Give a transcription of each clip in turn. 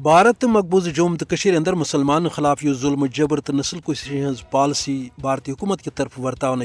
بھارت تو مقبوضہ جوم تو اندر مسلمان خلاف یہ ظلم جبر تو نسل کشی ہز پالسی بھارتی حکومت کی طرف ورتان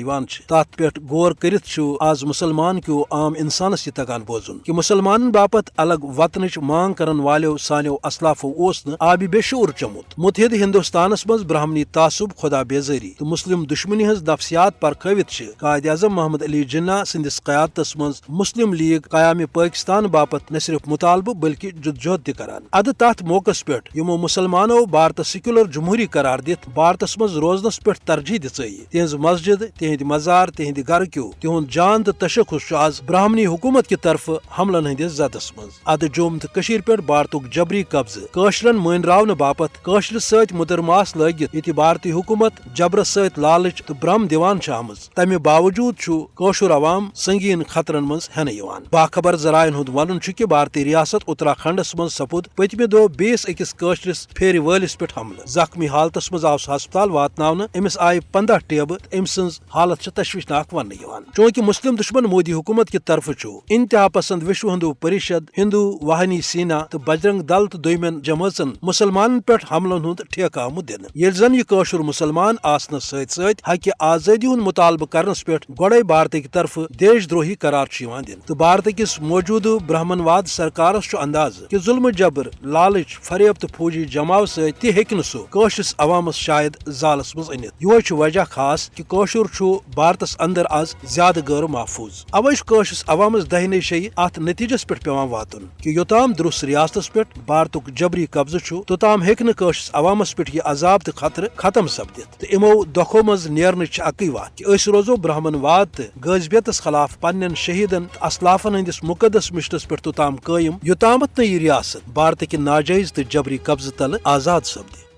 تات پہ غور کرت آز مسلمان کیو عام انسانس یہ تگان بوزن کہ مسلمان باپت الگ وطنچ مانگ کرن والو سانو اسلافو آبی بے شعور چمت متحد ہندوستانس مز برہمنی تعصب خدا بیزاری تو مسلم دشمنی ہز نفسیات پر قوت قائد اعظم محمد علی جناح سندس قیادت مز مسلم لیگ قیام پاکستان باپت نہ صرف مطالبہ بلکہ جدوجہد تہ کران اد تات موقع پہ یمو مسلمانوں بھارت سیکولر جمہوری قرار دت بھارتس مز روزنس پہ ترجیح دژ تہذ مسجد تہند مزار تہند گھر کیو تہند جان تو تشخص آز برہمنی حکومت کی طرف حملن ہندس زدس مز اد جوم تو پہ بھارتک جبری قبضہ قشرن مانراؤن باپت قشر ست مدر ماس لگت یہ بھارتی حکومت جبرس ست لالچ تو برہم دیوان آمز تمہ باوجود قشر عوام سنگین خطرن مز ہینہ باخبر ذرائع ہند ون کہ بھارتی ریاست اتراکھنڈس مز سپود پتمہ دہ بیس اکس قشرس پھیر ولس پہ حملہ زخمی حالتس مز آو ہسپتال واتناؤنہ امس آئی 15 ٹیبہ ام سز حالت تشویشناک ون چونکہ مسلم دشمن مودی حکومت کی طرف انتہا پسند وشو ہندو پریشد ہندو واہنی سینا تو بجرنگ دل تو دویمن جماعتن مسلمان پہ حملن ہند ٹھیکہ آمت دن یل زن یہ قشر مسلمان آسنس ست ہکہ آزادی ہند مطالبہ کرنس پہ گوڑے بھارت کی طرف دیش دروہی قرار دن تو بھارت کس موجودہ برہمن واد سرکارس انداز کہ ظلم جبر لالچ فریب تو فوجی جماو ست ہیکہ سہ قشرس عوامس شاید زالس مز انت یہ وجہ خاص کہ قشر بھارتس اندر آز زیادہ غیر محفوظ اوے قشرس عوامس دہنے شی ات نتیجس پہ پیوان واتن کہ یوتام درست ریاستس پہ بھارتک جبری قبضہ توتام ہیکہ عوامس عوامس پہ یہ عذاب تو خطرہ ختم سپدت تو امو دکھو مز نیرن اکی وات کہ اس روزو برہمن واد تو غازبیتس خلاف پنن شہیدن اسلافن ہندس مقدس مشتس پہ توتام قائم یوتامت نہ یہ ریاست بھارت کہ ناجائز تو جبری قبضہ تل آزاد سپدے